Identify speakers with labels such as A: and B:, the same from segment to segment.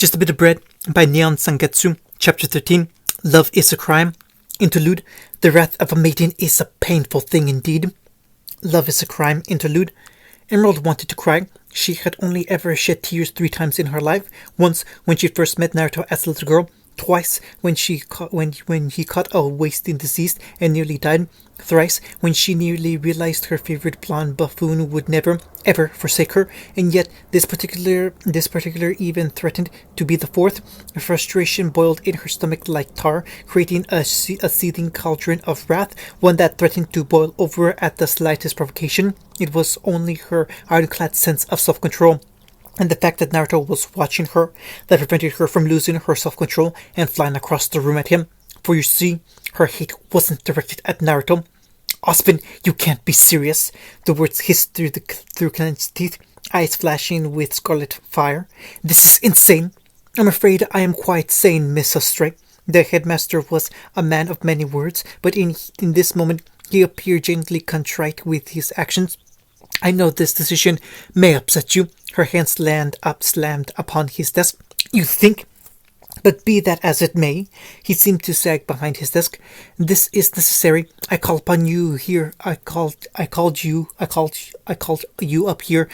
A: Just a Bit of Bread by Neon Sangetsu, Chapter 13, Love is a Crime. Interlude, The wrath of a maiden is a painful thing indeed. Love is a crime. Interlude. Emerald wanted to cry. She had only ever shed tears 3 times in her life. Once when she first met Naruto as a little girl. Twice when he caught a wasting disease and nearly died. Thrice when she nearly realized her favorite blonde buffoon would never, ever forsake her. And yet this particular even threatened to be the 4th. Frustration boiled in her stomach like tar, creating a seething cauldron of wrath, one that threatened to boil over at the slightest provocation. It was only her ironclad sense of self-control and the fact that Naruto was watching her that prevented her from losing her self-control and flying across the room at him. For you see, her hate wasn't directed at Naruto. Aspen, you can't be serious. The words hissed through clenched teeth, eyes flashing with scarlet fire. This is insane. I'm afraid I am quite sane, Miss Sustrai. The headmaster was a man of many words, but in this moment he appeared gently contrite with his actions. I know this decision may upset you. Her hand slammed upon his desk. You think? But be that as it may, he seemed to sag behind his desk. This is necessary. I call upon you here. I called you up here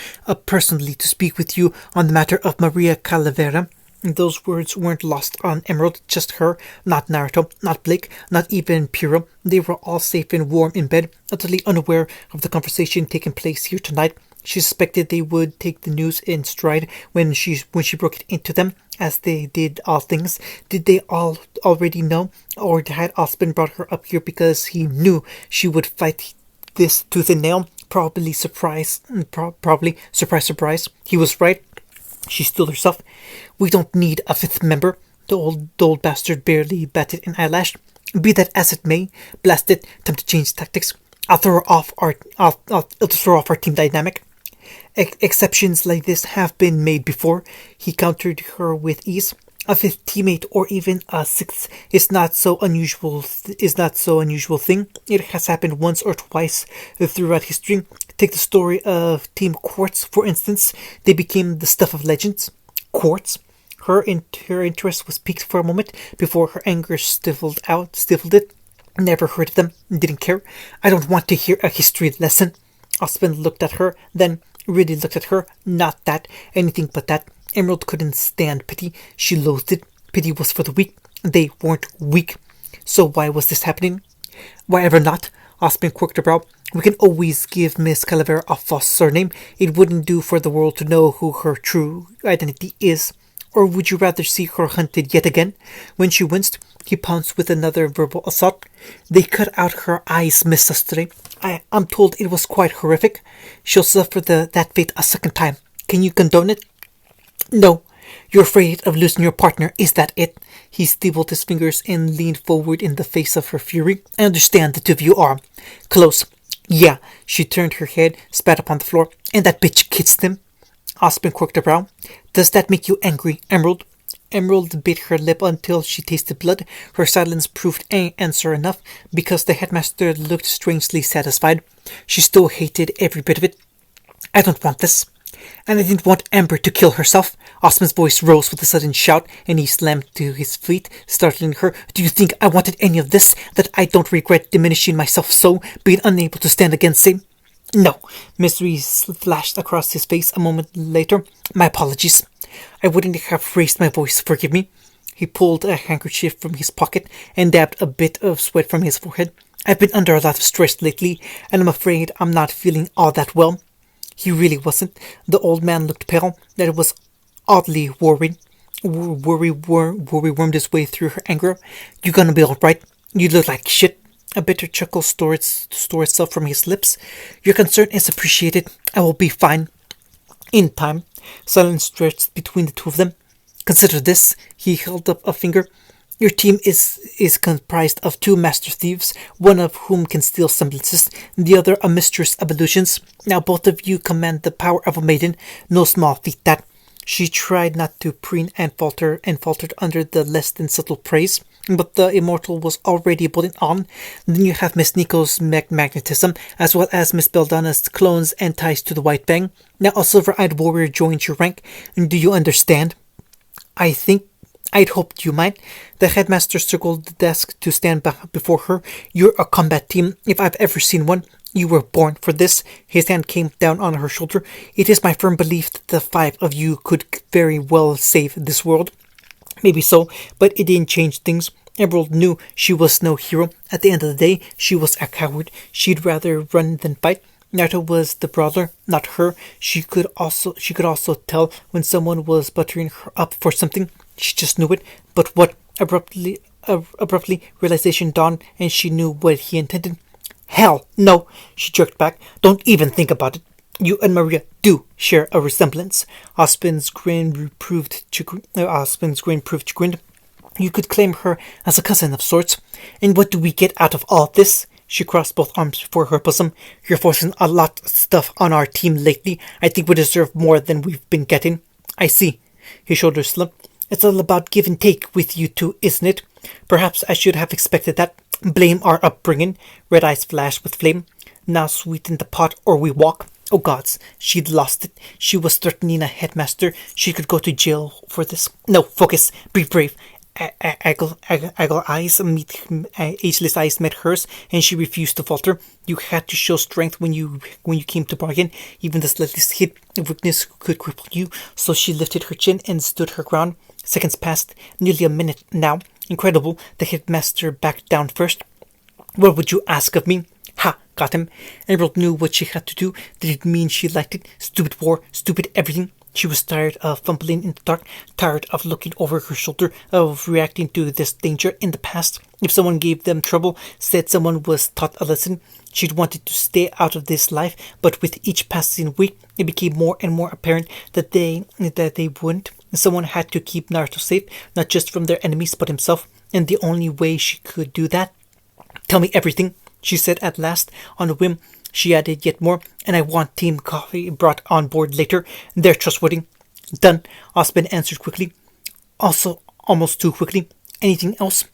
A: personally to speak with you on the matter of Maria Calavera. Those words weren't lost on Emerald, just her, not Naruto, not Blake, not even Piro. They were all safe and warm in bed, utterly unaware of the conversation taking place here tonight. She suspected they would take the news in stride when she broke it into them, as they did all things. Did they all already know, or had Aspen brought her up here because he knew she would fight this tooth and nail? Probably surprise. He was right. She stood herself. We don't need a 5th member. The old bastard barely batted an eyelash. Be that as it may, blast it. Time to change tactics. I'll throw off our team dynamic. Exceptions like this have been made before. He countered her with ease. A 5th teammate or even a 6th is not so unusual thing. It has happened once or twice throughout history. Take the story of Team Quartz, for instance. They became the stuff of legends. Quartz. Her interest was piqued for a moment before her anger stifled it. Never heard of them. Didn't care. I don't want to hear a history lesson. Aspen looked at her, then really looked at her. Not that. Anything but that. Emerald couldn't stand pity. She loathed it. Pity was for the weak. They weren't weak. So why was this happening? Why ever not? Aspen quirked her brow. We can always give Miss Calavera a false surname. It wouldn't do for the world to know who her true identity is. Or would you rather see her hunted yet again? When she winced, he pounced with another verbal assault. They cut out her eyes, Miss Sustrai. I'm told it was quite horrific. She'll suffer that fate a 2nd time. Can you condone it? No. You're afraid of losing your partner, is that it? He stippled his fingers and leaned forward in the face of her fury. I understand the 2 of you are close. Yeah. She turned her head, spat upon the floor. And that bitch kissed him. Aspen quirked her brow. Does that make you angry, Emerald? Emerald bit her lip until she tasted blood. Her silence proved answer enough, because the headmaster looked strangely satisfied. She still hated every bit of it. I don't want this. And I didn't want Amber to kill herself. Aspen's voice rose with a sudden shout, and he slammed to his feet, startling her. Do you think I wanted any of this? That I don't regret diminishing myself so, being unable to stand against him? No. Misery flashed across his face a moment later. My apologies. I wouldn't have raised my voice, forgive me. He pulled a handkerchief from his pocket and dabbed a bit of sweat from his forehead. I've been under a lot of stress lately, and I'm afraid I'm not feeling all that well. He really wasn't. The old man looked pale. That was oddly worried. Worry wormed his way through her anger. You gonna be alright? You look like shit. A bitter chuckle stored itself from his lips. Your concern is appreciated. I will be fine. In time, silence stretched between the 2 of them. Consider this. He held up a finger. Your team is comprised of 2 master thieves, one of whom can steal semblances, the other a mistress of illusions. Now both of you command the power of a maiden. No small feat that. She tried not to preen and faltered under the less than subtle praise. But the immortal was already putting on. Then you have Miss Nico's magnetism, as well as Miss Beldana's clones and ties to the White Fang. Now a silver-eyed warrior joins your rank. Do you understand? I'd hoped you might. The headmaster circled the desk to stand before her. You're a combat team, if I've ever seen one. You were born for this. His hand came down on her shoulder. It is my firm belief that the 5 of you could very well save this world. Maybe so, but it didn't change things. Emerald knew she was no hero. At the end of the day, she was a coward. She'd rather run than fight. Naruto was the brawler, not her. She could also tell when someone was buttering her up for something. She just knew it. But what? Abruptly, realization dawned, and she knew what he intended. Hell, no, she jerked back. Don't even think about it. You and Maria do share a resemblance. Ospen's grin proved chagrined. You could claim her as a cousin of sorts. And what do we get out of all this? She crossed both arms before her bosom. You're forcing a lot of stuff on our team lately. I think we deserve more than we've been getting. I see. His shoulders slumped. It's all about give and take with you two, isn't it? Perhaps I should have expected that. Blame our upbringing. Red eyes flashed with flame. Now sweeten the pot or we walk. Oh gods, she'd lost it. She was threatening a headmaster. She could go to jail for this. No, focus. Be brave. Ageless eyes met hers, and she refused to falter. You had to show strength when you came to bargain. Even the slightest hit of weakness could cripple you. So she lifted her chin and stood her ground. Seconds passed, nearly a minute now. Incredible. The headmaster backed down first. What would you ask of me? Ha! Got him. Emerald knew what she had to do. Did it mean she liked it? Stupid war, stupid everything. She was tired of fumbling in the dark, tired of looking over her shoulder, of reacting to this danger in the past. If someone gave them trouble, said someone was taught a lesson, she'd wanted to stay out of this life, but with each passing week, it became more and more apparent that they wouldn't. Someone had to keep Naruto safe, not just from their enemies, but himself, and the only way she could do that... Tell me everything, she said at last, on a whim. She added yet more, and I want Team Coffee brought on board later. They're trustworthy. Done, Ospen answered quickly. Also, almost too quickly. Anything else?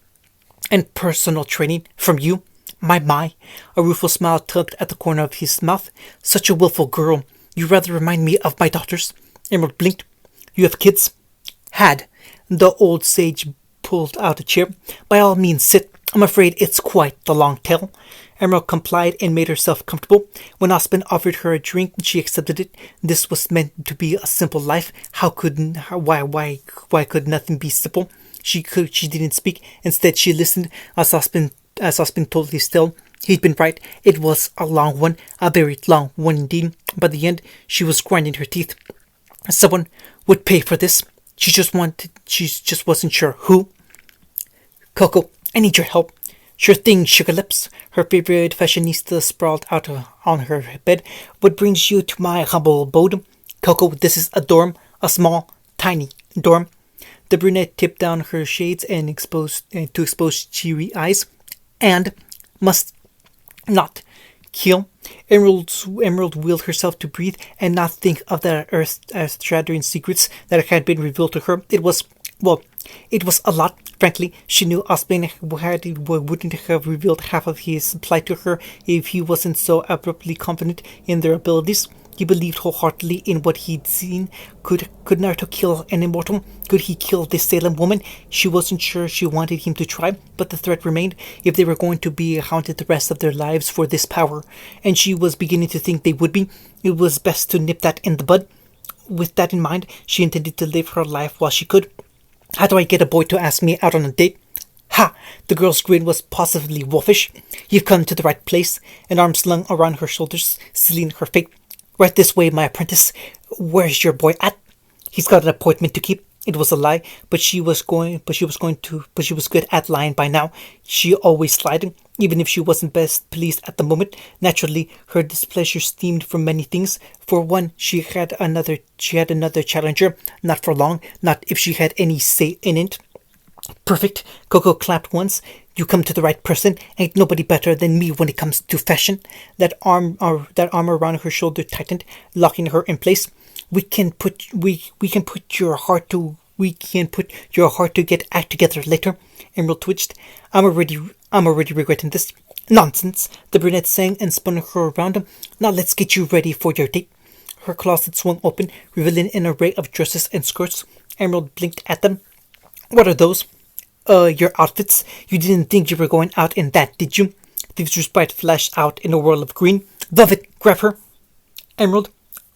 A: And personal training from you? My. A rueful smile tugged at the corner of his mouth. Such a willful girl. You rather remind me of my daughters. Emerald blinked. You have kids? Had. The old sage pulled out a chair. By all means, sit. I'm afraid it's quite the long tale. Emerald complied and made herself comfortable. When Ospen offered her a drink, she accepted it. This was meant to be a simple life. Why could nothing be simple? She didn't speak. Instead, she listened as Ospen told his tale. He'd been right. It was a long one, a very long one indeed. By the end, she was grinding her teeth. Someone would pay for this. She just wasn't sure who. Coco, I need your help. Sure thing, Sugar Lips. Her favorite fashionista sprawled out on her bed. What brings you to my humble abode? Coco, this is a dorm. A small, tiny dorm. The brunette tipped down her shades and to expose cheery eyes. And must not kill. Emerald willed herself to breathe and not think of the earth-shattering secrets that had been revealed to her. It was a lot. Frankly, she knew Ospen wouldn't have revealed half of his plight to her if he wasn't so abruptly confident in their abilities. He believed wholeheartedly in what he'd seen. Could Naruto kill an immortal? Could he kill this Salem woman? She wasn't sure she wanted him to try, but the threat remained if they were going to be haunted the rest of their lives for this power. And she was beginning to think they would be. It was best to nip that in the bud. With that in mind, she intended to live her life while she could. How do I get a boy to ask me out on a date? Ha! The girl's grin was positively wolfish. You've come to the right place. An arm slung around her shoulders, sealing her fate. Right this way, my apprentice. Where's your boy at? He's got an appointment to keep. It was a lie, but she was good at lying by now. She always lied, even if she wasn't best pleased at the moment. Naturally, her displeasure stemmed from many things. For one, she had another challenger. Not for long, not if she had any say in it. Perfect. Coco clapped once. You come to the right person. Ain't nobody better than me when it comes to fashion. That arm around her shoulder tightened, locking her in place. We can put your heart to get act together later. Emerald twitched. I'm already regretting this. Nonsense. The brunette sang and spun her around. Now let's get you ready for your date. Her closet swung open, revealing an array of dresses and skirts. Emerald blinked at them. What are those? Your outfits. You didn't think you were going out in that, did you? Thieves' Respite flashed out in a whirl of green. Velvet, grab her. Emerald,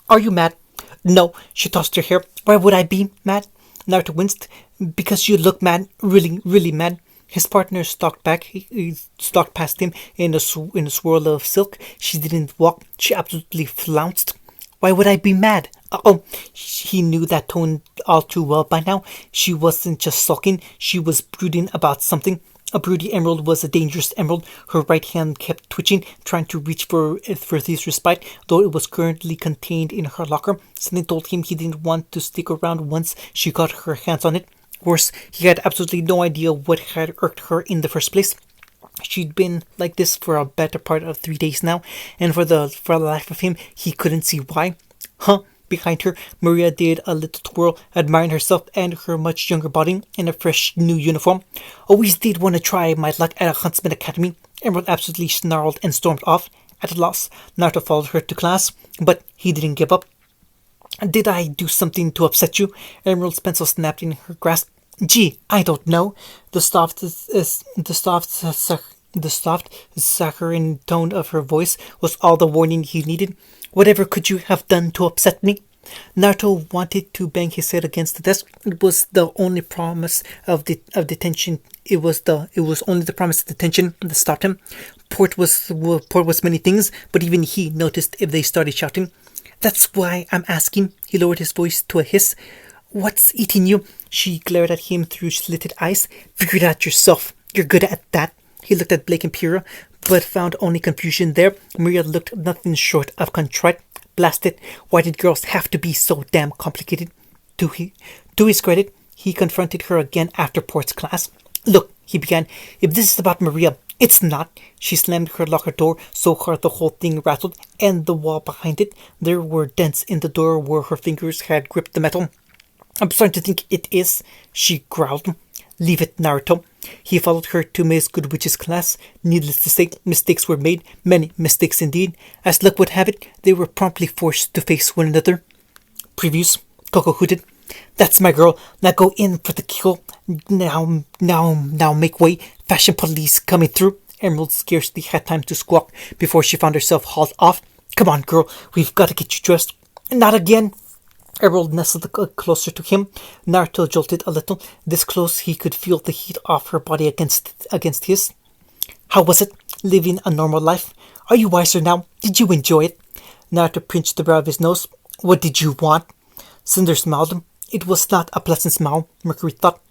A: are you mad? No, she tossed her hair. Why would I be mad? Naruto winced. Because you look mad. Really, really mad. His partner stalked back. He stalked past him in a swirl of silk. She didn't walk. She absolutely flounced. Why would I be mad? Oh, he knew that tone all too well by now. She wasn't just sulking. She was brooding about something. A broody emerald was a dangerous emerald. Her right hand kept twitching, trying to reach for Thieves' Respite, though it was currently contained in her locker. Something told him he didn't want to stick around once she got her hands on it. Worse, he had absolutely no idea what had irked her in the first place. She'd been like this for a better part of 3 days now, and for the life of him, he couldn't see why. Huh? Behind her, Maria did a little twirl, admiring herself and her much younger body in a fresh new uniform. Always did want to try my luck at a Huntsman Academy. Emerald absolutely snarled and stormed off. At a loss, Naruto followed her to class, but he didn't give up. Did I do something to upset you? Emerald's pencil snapped in her grasp. Gee, I don't know. The soft saccharine tone of her voice was all the warning he needed. Whatever could you have done to upset me? Naruto wanted to bang his head against the desk. It was the only promise of detention. It was only the promise of detention that stopped him. Port was many things, but even he noticed if they started shouting. That's why I'm asking. He lowered his voice to a hiss. What's eating you? She glared at him through slitted eyes. Figure it out yourself. You're good at that. He looked at Blake and Pyrrha, but found only confusion there. Maria looked nothing short of contrite. Blast it, why did girls have to be so damn complicated? To his credit, he confronted her again after Port's class. Look, he began, if this is about Maria, it's not. She slammed her locker door so hard the whole thing rattled, and the wall behind it. There were dents in the door where her fingers had gripped the metal. I'm starting to think it is, she growled. Leave it, Naruto. He followed her to Miss Goodwitch's class. Needless to say, mistakes were made, many mistakes indeed. As luck would have it, they were promptly forced to face one another. Previews, Coco hooted. That's my girl. Now go in for the kill. Now make way. Fashion police coming through. Emerald scarcely had time to squawk before she found herself hauled off. Come on, girl. We've got to get you dressed. Not again. Emerald nestled closer to him. Naruto jolted a little. This close, he could feel the heat of her body against his. How was it, living a normal life? Are you wiser now? Did you enjoy it? Naruto pinched the brow of his nose. What did you want? Cinder smiled. It was not a pleasant smile, Mercury thought.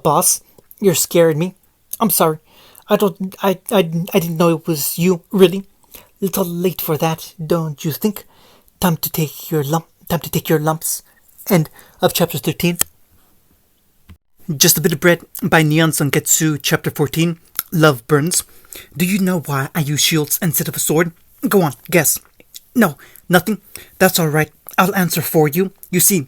A: Boss, you're scaring me. I'm sorry. I didn't know it was you, really. Little late for that, don't you think? Time to take your lumps. End of chapter 13. Just a Bit of Bread by Neon Zangetsu, chapter 14. Love Burns. Do you know why I use shields instead of a sword? Go on, guess. No, nothing. That's alright. I'll answer for you. You see,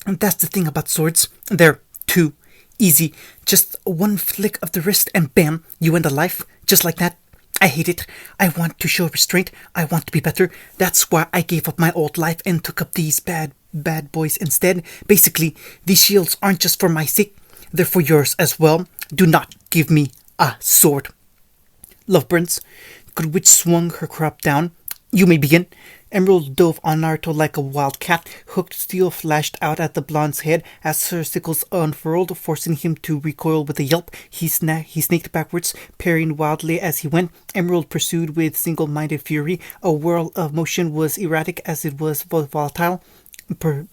A: that's the thing about swords. They're too easy. Just one flick of the wrist and bam, you end a life. Just like that. I hate it. I want to show restraint. I want to be better. That's why I gave up my old life and took up these bad boys instead. Basically, these shields aren't just for my sake. They're for yours as well. Do not give me a sword. Love Burns. Goodwitch swung her crop down. You may begin. Emerald dove on Naruto like a wild cat. Hooked steel flashed out at the blonde's head as her sickles unfurled, forcing him to recoil with a yelp. He snaked backwards, parrying wildly as he went. Emerald pursued with single-minded fury. A whirl of motion was erratic as it was volatile.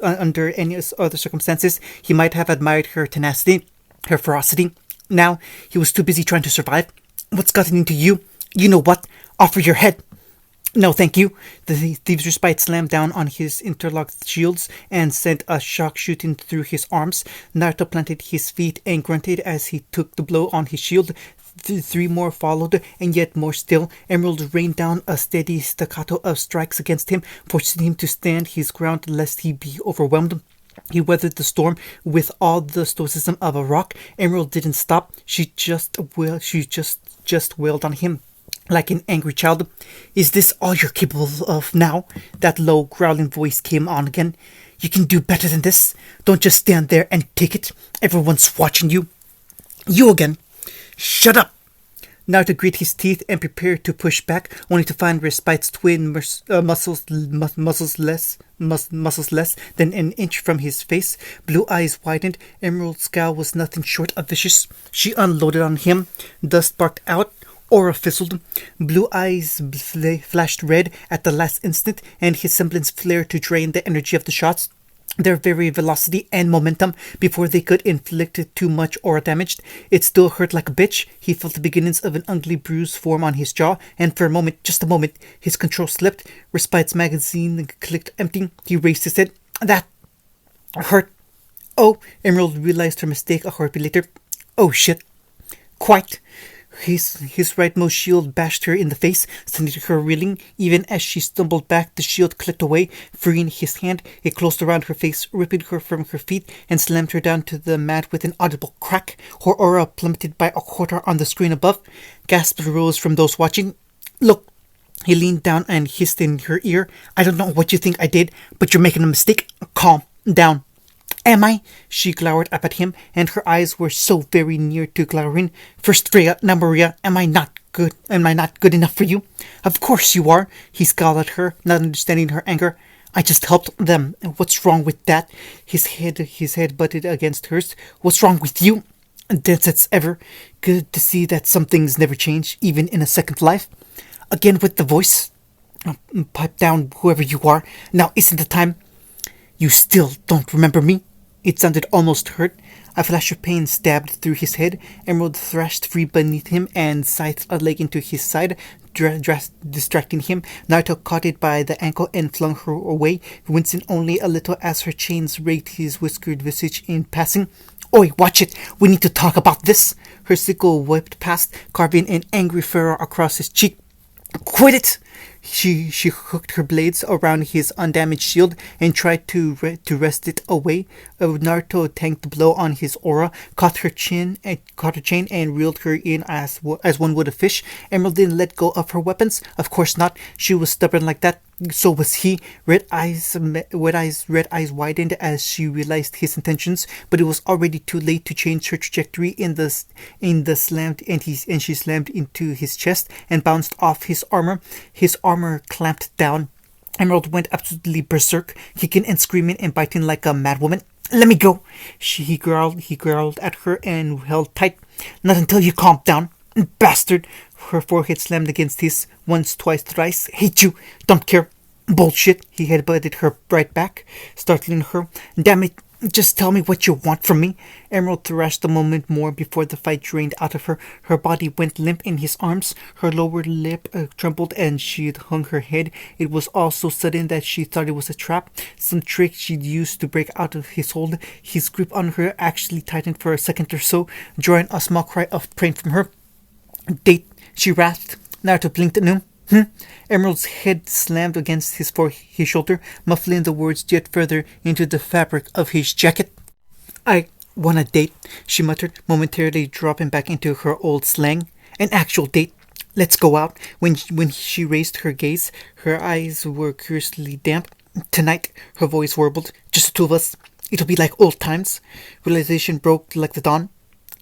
A: Under any other circumstances, he might have admired her tenacity, her ferocity. Now, he was too busy trying to survive. What's gotten into you? You know what? Offer your head. No, thank you. The Thieves' Respite slammed down on his interlocked shields and sent a shock shooting through his arms. Naruto planted his feet and grunted as he took the blow on his shield. Three more followed, and yet more still. Emerald rained down a steady staccato of strikes against him, forcing him to stand his ground lest he be overwhelmed. He weathered the storm with all the stoicism of a rock. Emerald didn't stop. She just wailed on him. like an angry child. Is this all you're capable of now? That low, growling voice came on again. You can do better than this. Don't just stand there and take it. Everyone's watching you. You again. Shut up. Now to grit his teeth and prepare to push back, only to find Respite's twin muscles less than an inch from his face. Blue eyes widened. Emerald's scowl was nothing short of vicious. She unloaded on him. Dust barked out. Aura fizzled. Blue eyes flashed red at the last instant, and his semblance flared to drain the energy of the shots. Their very velocity and momentum before they could inflict too much aura damage. It still hurt like a bitch. He felt the beginnings of an ugly bruise form on his jaw, and for a moment, just a moment, his control slipped. Respite's magazine clicked empty. He raised his head. That hurt. Oh, Emerald realized her mistake a heartbeat later. Oh shit. Quite. His rightmost shield bashed her in the face, sending her reeling. Even as she stumbled back, the shield clicked away, freeing his hand. It closed around her face, ripping her from her feet, and slammed her down to the mat with an audible crack. Her aura plummeted by a quarter on the screen above. Gasps rose from those watching. Look. He leaned down and hissed in her ear. I don't know what you think I did, but you're making a mistake. Calm down. Am I? She glowered up at him, and her eyes were so very near to glowering. First Freya, now Maria, am I not good enough for you? Of course you are. He scowled at her, not understanding her anger. I just helped them. What's wrong with that? His head butted against hers. What's wrong with you? Dense as ever. Good to see that some things never change, even in a second life. Again with the voice. Pipe down, whoever you are. Now isn't the time. You still don't remember me? It sounded almost hurt. A flash of pain stabbed through his head. Emerald thrashed free beneath him and scythed a leg into his side, distracting him. Naruto caught it by the ankle and flung her away, wincing only a little as her chains raked his whiskered visage in passing. Oi, watch it! We need to talk about this! Her sickle whipped past, carving an angry furrow across his cheek. Quit it! She hooked her blades around his undamaged shield and tried to wrest it away. Naruto tanked the blow on his aura, caught her chain and reeled her in as one would a fish. Emerald didn't let go of her weapons. Of course not. She was stubborn like that. So was he. Red eyes widened as she realized his intentions, but it was already too late to change her trajectory she slammed into his chest and bounced off his armor. His armor clamped down. Emerald went absolutely berserk, kicking and screaming and biting like a madwoman. Let me go! He growled at her and held tight. Not until you calm down. Bastard! Her forehead slammed against his. Once, twice, thrice. Hate you! Don't care! Bullshit! He headbutted her right back, startling her. Damn it! Just tell me what you want from me. Emerald thrashed a moment more before the fight drained out of her. Her body went limp in his arms. Her lower lip trembled and she hung her head. It was all so sudden that she thought it was a trap, some trick she'd used to break out of his hold. His grip on her actually tightened for a second or so, drawing a small cry of pain from her. Date, she rasped. Naruto blinked anew. Emerald's head slammed against his shoulder, muffling the words yet further into the fabric of his jacket. I want a date, she muttered, momentarily dropping back into her old slang. An actual date. Let's go out. When she raised her gaze, her eyes were curiously damp. Tonight, her voice warbled. Just the two of us. It'll be like old times. Realization broke like the dawn.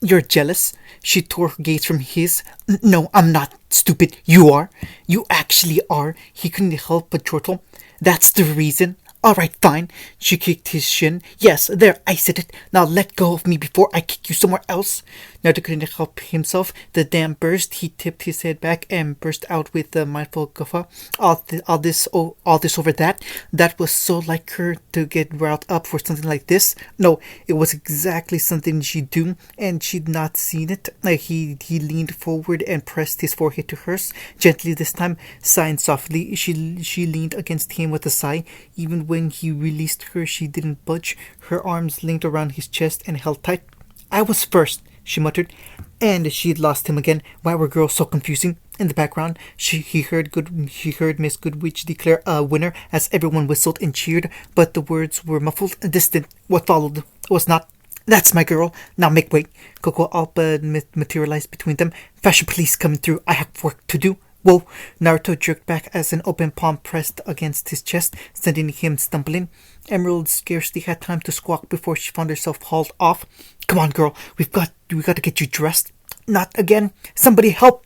A: You're jealous? She tore her gaze from his. No, I'm not. Stupid. You are. You actually are. He couldn't help but chortle. That's the reason. All right, fine. She kicked his shin. Yes, there, I said it. Now let go of me before I kick you somewhere else. Naruto couldn't help himself. The dam burst. He tipped his head back and burst out with a mindful guffaw. All this over that. That was so like her to get riled up for something like this. No, it was exactly something she'd do, and she'd not seen it. He leaned forward and pressed his forehead to hers, gently this time, sighing softly. She leaned against him with a sigh. Even when he released her, she didn't budge. Her arms linked around his chest and held tight. I was first, she muttered, and she'd lost him again. Why were girls so confusing? In the background, he heard Miss Goodwitch declare a winner as everyone whistled and cheered, but the words were muffled, distant. What followed was not. That's my girl. Now make way. Coco all but materialized between them. Fashion police coming through. I have work to do. Whoa! Naruto jerked back as an open palm pressed against his chest, sending him stumbling. Emerald scarcely had time to squawk before she found herself hauled off. Come on, girl, we got to get you dressed. Not again! Somebody help!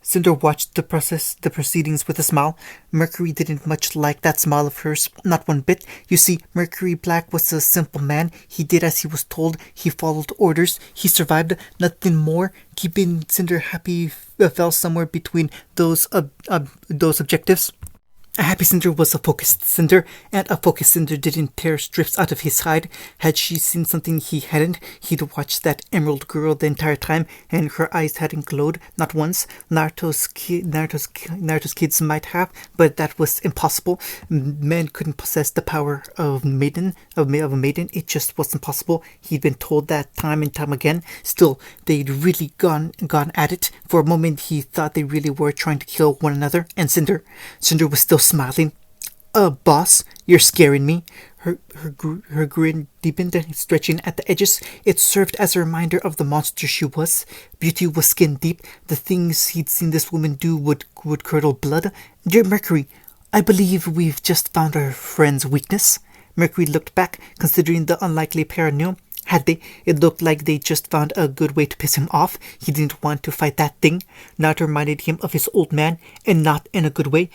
A: Cinder watched the proceedings with a smile. Mercury didn't much like that smile of hers, not one bit. You see, Mercury Black was a simple man. He did as he was told. He followed orders. He survived. Nothing more. Keeping Cinder happy fell somewhere between those objectives. A happy Cinder was a focused Cinder, and a focused Cinder didn't tear strips out of his hide. Had she seen something he hadn't, he'd watched that Emerald girl the entire time, and her eyes hadn't glowed, not once. Naruto's kids might have, but that was impossible. Men couldn't possess the power of a maiden. It just wasn't possible. He'd been told that time and time again. Still, they'd really gone at it. For a moment, he thought they really were trying to kill one another. And Cinder was still smiling. Boss, you're scaring me. Her grin deepened, stretching at the edges. It served as a reminder of the monster she was. Beauty was skin deep. The things he'd seen this woman do would curdle blood. Dear Mercury, I believe we've just found our friend's weakness. Mercury looked back, considering the unlikely pair knew. Had they? It looked like they just found a good way to piss him off. He didn't want to fight that thing. Naruto reminded him of his old man, and not in a good way.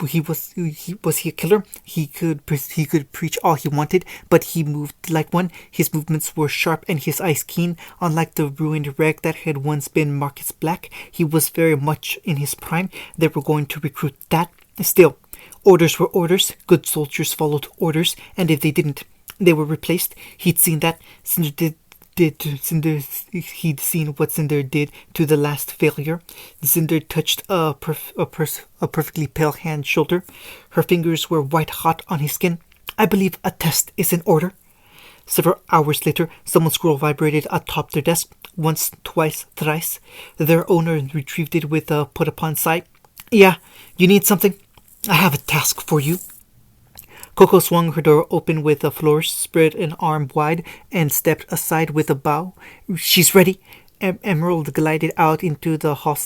A: Was he a killer? He could preach all he wanted, but he moved like one. His movements were sharp and his eyes keen. Unlike the ruined wreck that had once been Marcus Black, he was very much in his prime. They were going to recruit that. Still, orders were orders. Good soldiers followed orders, and if they didn't, they were replaced. He'd seen that. He'd seen what Cinder did to the last failure. Cinder touched a perfectly pale hand's shoulder. Her fingers were white hot on his skin. I believe a test is in order. Several hours later, someone's scroll vibrated atop their desk. Once, twice, thrice. Their owner retrieved it with a put-upon sigh. Yeah, you need something? I have a task for you. Coco swung her door open with a flourish, spread an arm wide, and stepped aside with a bow. She's ready. Emerald glided out into the hall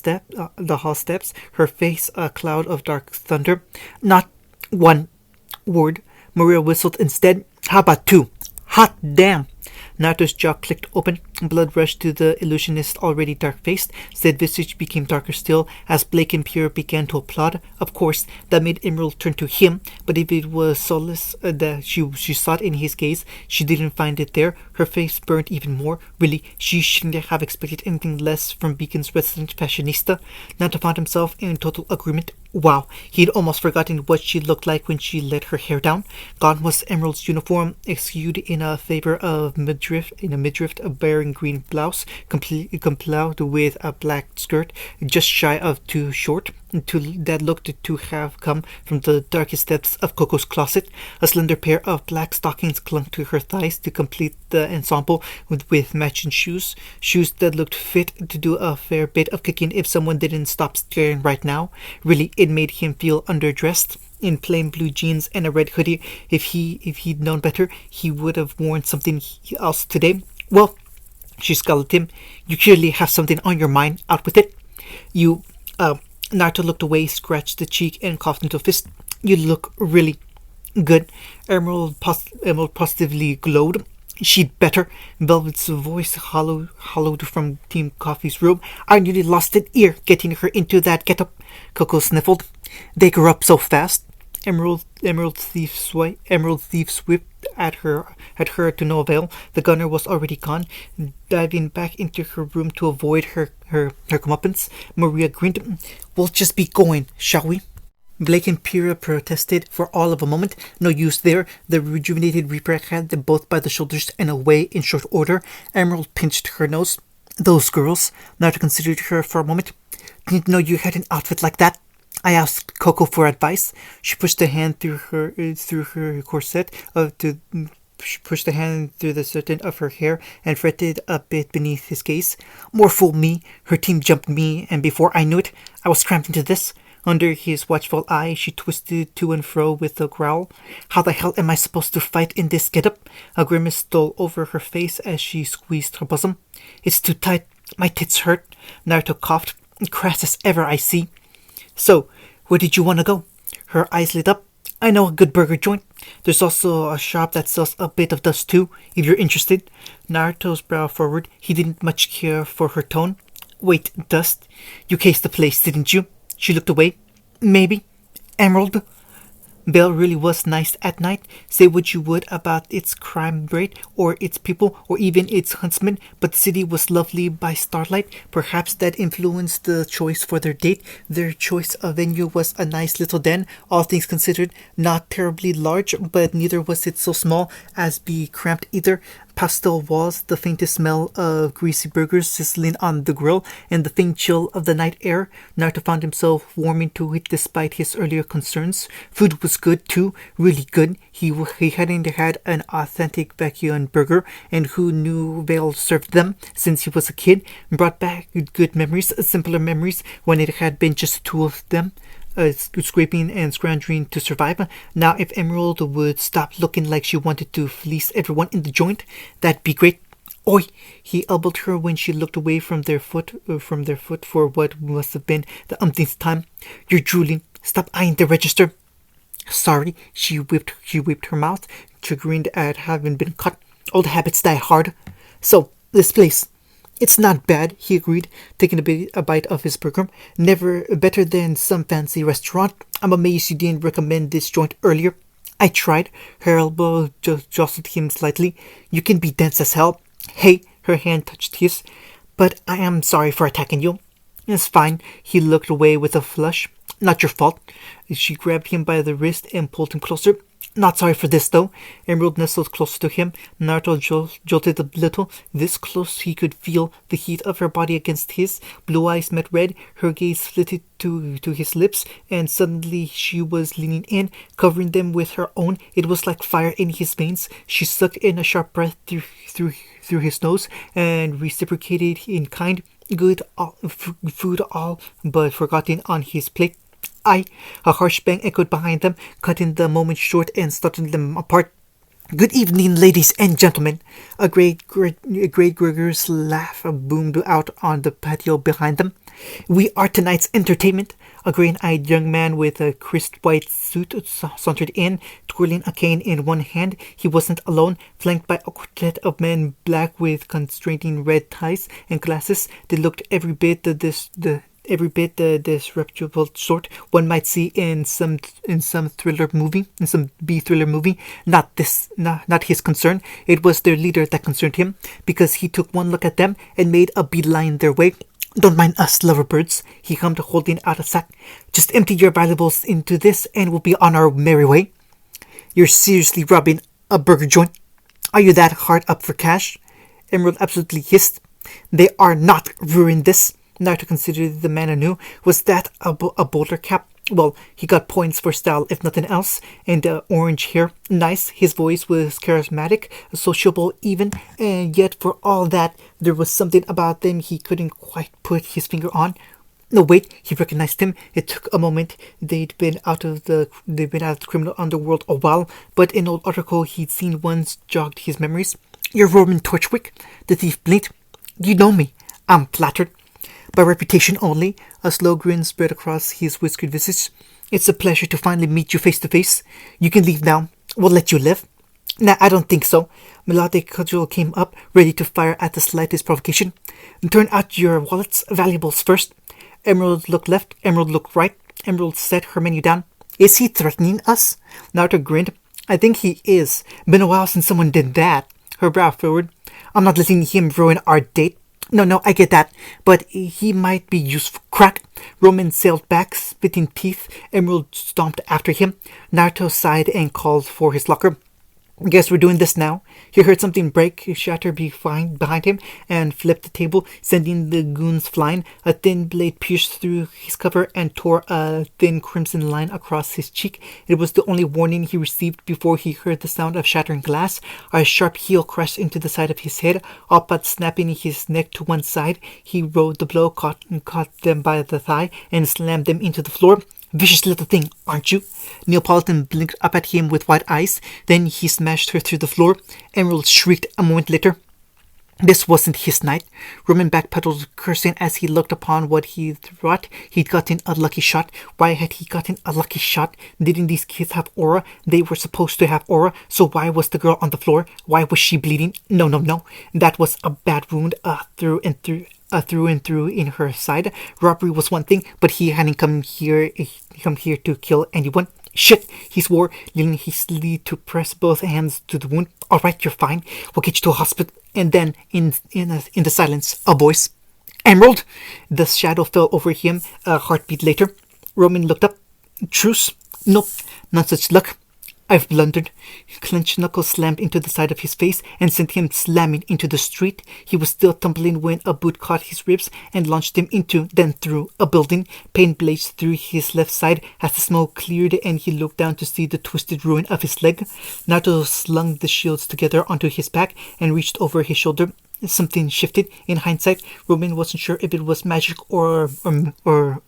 A: steps, her face a cloud of dark thunder. Not one word. Maria whistled instead. How about two? Hot damn! Naruto's jaw clicked open. Blood rushed to the illusionist, already dark-faced. Said visage became darker still as Blake and Pierre began to applaud. Of course, that made Emerald turn to him, but if it was solace that she sought in his gaze, she didn't find it there. Her face burned even more. Really, she shouldn't have expected anything less from Beacon's resident fashionista. Naruto found himself in total agreement. Wow, he'd almost forgotten what she looked like when she let her hair down. Gone was Emerald's uniform, exhued in a favor of midriff, a bearing green blouse, completed with a black skirt, just shy of too short, that looked to have come from the darkest depths of Coco's closet. A slender pair of black stockings clung to her thighs to complete the ensemble with matching shoes that looked fit to do a fair bit of kicking if someone didn't stop staring right now. Really, it made him feel underdressed. In plain blue jeans and a red hoodie. If he'd known better, he would have worn something else today. Well, she scolded him. You clearly have something on your mind. Out with it. Naruto looked away, scratched the cheek, and coughed into a fist. You look really good. Emerald positively glowed. She'd better. Velvet's voice hollowed from Team Coffee's room. I nearly lost an ear getting her into that getup. Coco sniffled. They grew up so fast. Emerald Thief whipped at her to no avail. The gunner was already gone, diving back into her room to avoid her comeuppance. Maria grinned. We'll just be going, shall we? Blake and Pyrrha protested for all of a moment. No use there. The rejuvenated Reaper had them both by the shoulders and away in short order. Emerald pinched her nose. Those girls. Naruto considered her for a moment. Didn't know you had an outfit like that. I asked Coco for advice. She pushed a hand through her corset she pushed a hand through the certain of her hair and fretted a bit beneath his gaze. More fool me. Her team jumped me, and before I knew it, I was cramped into this. Under his watchful eye, she twisted to and fro with a growl. How the hell am I supposed to fight in this getup? A grimace stole over her face as she squeezed her bosom. It's too tight. My tits hurt. Naruto coughed. Crass as ever, I see. So, where did you want to go? Her eyes lit up. I know a good burger joint. There's also a shop that sells a bit of dust too, if you're interested. Naruto's brow furrowed. He didn't much care for her tone. Wait, dust? You cased the place, didn't you? She looked away. Maybe. Emerald? Belle really was nice at night. Say what you would about its crime rate, or its people, or even its huntsmen, but the city was lovely by starlight. Perhaps that influenced the choice for their date. Their choice of venue was a nice little den, all things considered. Not terribly large, but neither was it so small as be cramped either. Pastel walls, the faintest smell of greasy burgers sizzling on the grill, and the faint chill of the night air. Naruto found himself warming to it despite his earlier concerns. Food was good too, really good. He hadn't had an authentic backyard burger, and who knew Vale served them since he was a kid. Brought back good memories, simpler memories, when it had been just the two of them. Scraping and scrounging to survive. Now, if Emerald would stop looking like she wanted to fleece everyone in the joint, that'd be great. Oi! He elbowed her when she looked away from their foot for what must have been the umpteenth time. You're drooling. Stop eyeing the register. Sorry. She whipped her mouth, chagrined at having been caught. Old habits die hard. So, this place. It's not bad, he agreed, taking a bite of his burger. Never better than some fancy restaurant. I'm amazed you didn't recommend this joint earlier. I tried. Her elbow jostled him slightly. You can be dense as hell. Hey, her hand touched his. But I am sorry for attacking you. It's fine. He looked away with a flush. Not your fault. She grabbed him by the wrist and pulled him closer. Not sorry for this, though. Emerald nestled closer to him. Naruto jolted a little. This close he could feel the heat of her body against his. Blue eyes met red. Her gaze flitted to his lips, and suddenly she was leaning in, covering them with her own. It was like fire in his veins. She sucked in a sharp breath through his nose and reciprocated in kind. Good food all but forgotten on his plate. A harsh bang echoed behind them, cutting the moment short and starting them apart. Good evening, ladies and gentlemen. A great Gregor's laugh boomed out on the patio behind them. We are tonight's entertainment. A green-eyed young man with a crisp white suit sauntered in, twirling a cane in one hand. He wasn't alone, flanked by a quartet of men black with constraining red ties and glasses. They looked every bit the disreputable sort one might see in some B-thriller movie. Not his concern. It was their leader that concerned him, because he took one look at them and made a beeline their way. Don't mind us, loverbirds, he hummed, holding out a sack. Just empty your valuables into this and we'll be on our merry way. You're seriously robbing a burger joint? Are you that hard up for cash? Emerald absolutely hissed. They are not ruining this. Naruto considered the man anew. Was that a bowler cap? Well, he got points for style, if nothing else. And orange hair. Nice. His voice was charismatic, sociable even. And yet, for all that, there was something about them he couldn't quite put his finger on. No, wait. He recognized him. It took a moment. They'd been out of the criminal underworld a while, but an old article he'd seen once jogged his memories. You're Roman Torchwick? The thief blinked. You know me. I'm flattered. By reputation only. A slow grin spread across his whiskered visage. It's a pleasure to finally meet you face to face. You can leave now. We'll let you live. Nah, I don't think so. Melodic cudgel came up, ready to fire at the slightest provocation. Turn out your wallets, valuables first. Emerald looked left, Emerald looked right. Emerald set her menu down. Is he threatening us? Naruto grinned. I think he is. Been a while since someone did that. Her brow furrowed. I'm not letting him ruin our date. No, I get that, but he might be used for crack. Roman sailed back, spitting teeth. Emerald stomped after him. Naruto sighed and called for his locker. Guess we're doing this now. He heard something break, shatter behind him, and flipped the table, sending the goons flying. A thin blade pierced through his cover and tore a thin crimson line across his cheek. It was the only warning he received before he heard the sound of shattering glass. A sharp heel crashed into the side of his head, all but snapping his neck to one side. He rode the blow, caught them by the thigh, and slammed them into the floor. Vicious little thing, aren't you? Neapolitan blinked up at him with wide eyes. Then he smashed her through the floor. Emerald shrieked a moment later. This wasn't his night. Roman backpedaled, cursing as he looked upon what he thought he'd gotten a lucky shot. Why had he gotten a lucky shot? Didn't these kids have aura? They were supposed to have aura, so why was the girl on the floor? Why was she bleeding? No, no, no. That was a bad wound, through and through. Through and through in her side. Robbery was one thing, but he hadn't come here to kill anyone. Shit, he swore, leaning hastily to press both hands to the wound. All right, you're fine. We'll get you to a hospital. And then, in the silence, a voice. Emerald! The shadow fell over him. A heartbeat later, Roman looked up. Truce? Nope, not such luck. I've blundered. Clenched knuckles slammed into the side of his face and sent him slamming into the street. He was still tumbling when a boot caught his ribs and launched him into, then through, a building. Pain blazed through his left side as the smoke cleared and he looked down to see the twisted ruin of his leg. Naruto slung the shields together onto his back and reached over his shoulder. Something shifted. In hindsight, Roman wasn't sure if it was magic or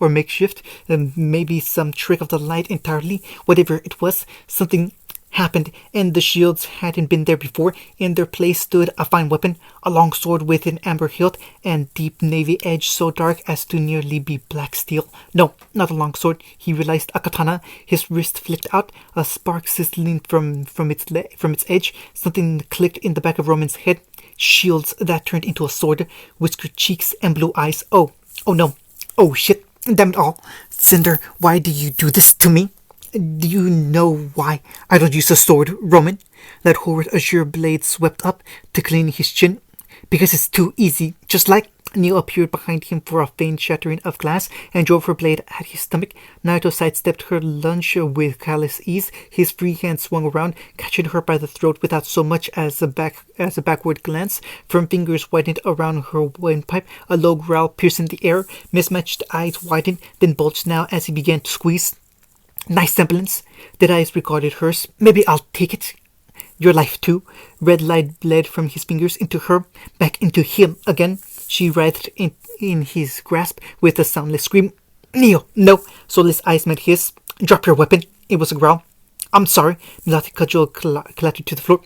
A: makeshift, maybe some trick of the light entirely. Whatever it was, something happened, and the shields hadn't been there before. In their place stood a fine weapon, a long sword with an amber hilt and deep navy edge so dark as to nearly be black steel. No, not a long sword. He realized a katana. His wrist flicked out, a spark sizzling from its edge. Something clicked in the back of Roman's head. Shields that turned into a sword, whiskered cheeks and blue eyes. Oh no. Oh shit. Damn it all. Cinder, why do you do this to me? Do you know why I don't use a sword, Roman? That horrid azure blade swept up, tickling his chin. Because it's too easy. Just like Neo appeared behind him for a faint shattering of glass and drove her blade at his stomach. Naruto sidestepped her lunge with careless ease. His free hand swung around, catching her by the throat without so much as a backward glance. Firm fingers widened around her windpipe, a low growl piercing the air. Mismatched eyes widened, then bulged now as he began to squeeze. Nice semblance. Dead eyes regarded hers. Maybe I'll take it. Your life too. Red light bled from his fingers into her, back into him again. She writhed in his grasp with a soundless scream. Neo, no! Soulless eyes met his. Drop your weapon. It was a growl. I'm sorry. Melodic cudgel clattered to the floor.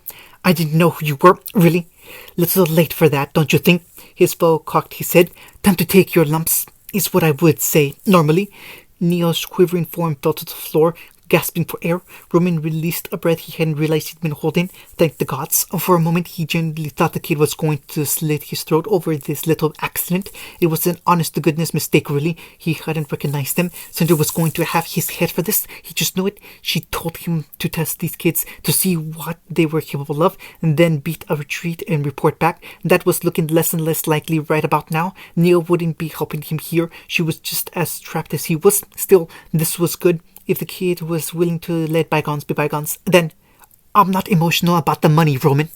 A: I didn't know who you were, really. Little late for that, don't you think? His foe cocked his head. Time to take your lumps, is what I would say, normally. Neo's quivering form fell to the floor, gasping for air. Roman released a breath he hadn't realized he'd been holding. Thank the gods. For a moment, he genuinely thought the kid was going to slit his throat over this little accident. It was an honest-to-goodness mistake, really. He hadn't recognized them. Cinder was going to have his head for this. He just knew it. She told him to test these kids, to see what they were capable of, and then beat a retreat and report back. That was looking less and less likely right about now. Neo wouldn't be helping him here. She was just as trapped as he was. Still, this was good. If the kid was willing to let bygones be bygones, then I'm not emotional about the money, Roman.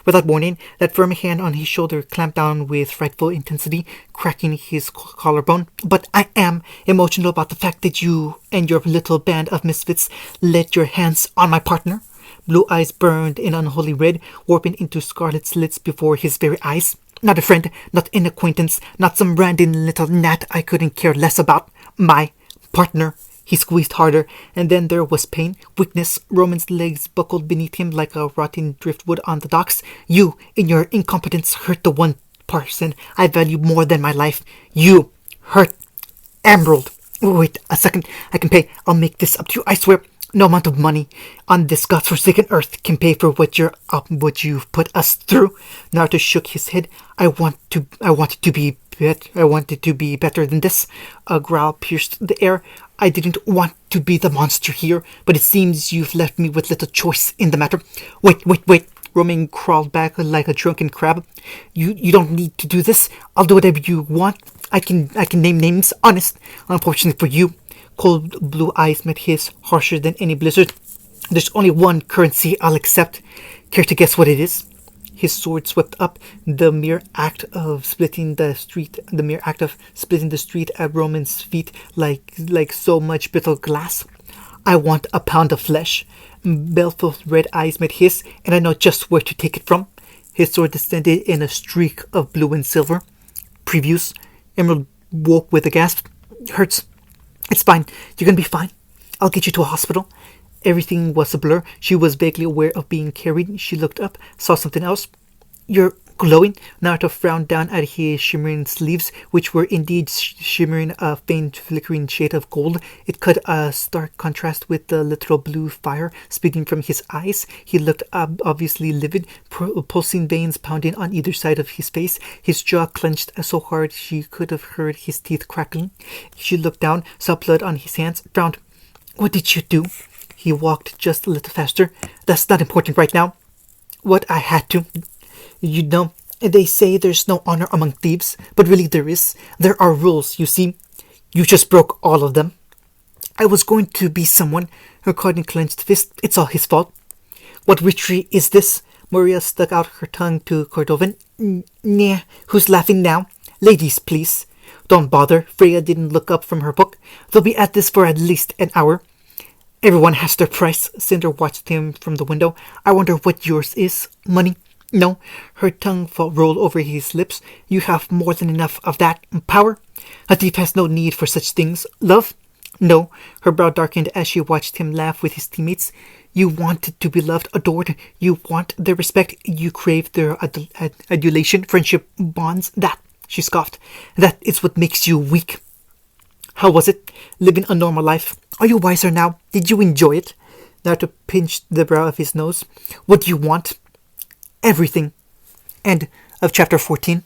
A: Without warning, that firm hand on his shoulder clamped down with frightful intensity, cracking his collarbone. But I am emotional about the fact that you and your little band of misfits laid your hands on my partner. Blue eyes burned in unholy red, warping into scarlet slits before his very eyes. Not a friend, not an acquaintance, not some random little gnat I couldn't care less about. My partner. He squeezed harder, and then there was pain, weakness. Roman's legs buckled beneath him like a rotting driftwood on the docks. You, in your incompetence, hurt the one person I value more than my life. You hurt Emerald. Wait a second. I can pay. I'll make this up to you, I swear. No amount of money on this godforsaken earth can pay for what you've put us through. Naruto shook his head. I wanted to be better than this. A growl pierced the air. I didn't want to be the monster here, but it seems you've left me with little choice in the matter. Wait. Roman crawled back like a drunken crab. You don't need to do this. I'll do whatever you want. I can name names. Honest. Unfortunately for you. Cold blue eyes met his, harsher than any blizzard. There's only one currency I'll accept. Care to guess what it is? His sword swept up. The mere act of splitting the street at Roman's feet like so much brittle glass. I want a pound of flesh. Baleful red eyes met his, and I know just where to take it from. His sword descended in a streak of blue and silver. Previews. Emerald woke with a gasp. Hurts. It's fine. You're gonna be fine. I'll get you to a hospital. Everything was a blur. She was vaguely aware of being carried. She looked up, saw something else. You're glowing? Naruto frowned down at his shimmering sleeves, which were indeed shimmering a faint flickering shade of gold. It cut a stark contrast with the literal blue fire spitting from his eyes. He looked obviously livid, pulsing veins pounding on either side of his face. His jaw clenched so hard she could have heard his teeth crackling. She looked down, saw blood on his hands, frowned. What did you do? He walked just a little faster. That's not important right now. What, I had to? You know, they say there's no honor among thieves, but really there is. There are rules, you see. You just broke all of them. I was going to be someone. Her caught in clenched fist. It's all his fault. What witchery is this? Maria stuck out her tongue to Cordovan. Nah, who's laughing now? Ladies, please. Don't bother. Freya didn't look up from her book. They'll be at this for at least an hour. Everyone has their price. Cinder watched him from the window. I wonder what yours is. Money? No. Her tongue rolled over his lips. You have more than enough of that. Power? A thief has no need for such things. Love? No. Her brow darkened as she watched him laugh with his teammates. You wanted to be loved, adored. You want their respect. You crave their adulation, friendship, bonds. That, she scoffed, that is what makes you weak. How was it, living a normal life? Are you wiser now? Did you enjoy it? Naruto pinched the brow of his nose. What do you want? Everything. End of chapter 14.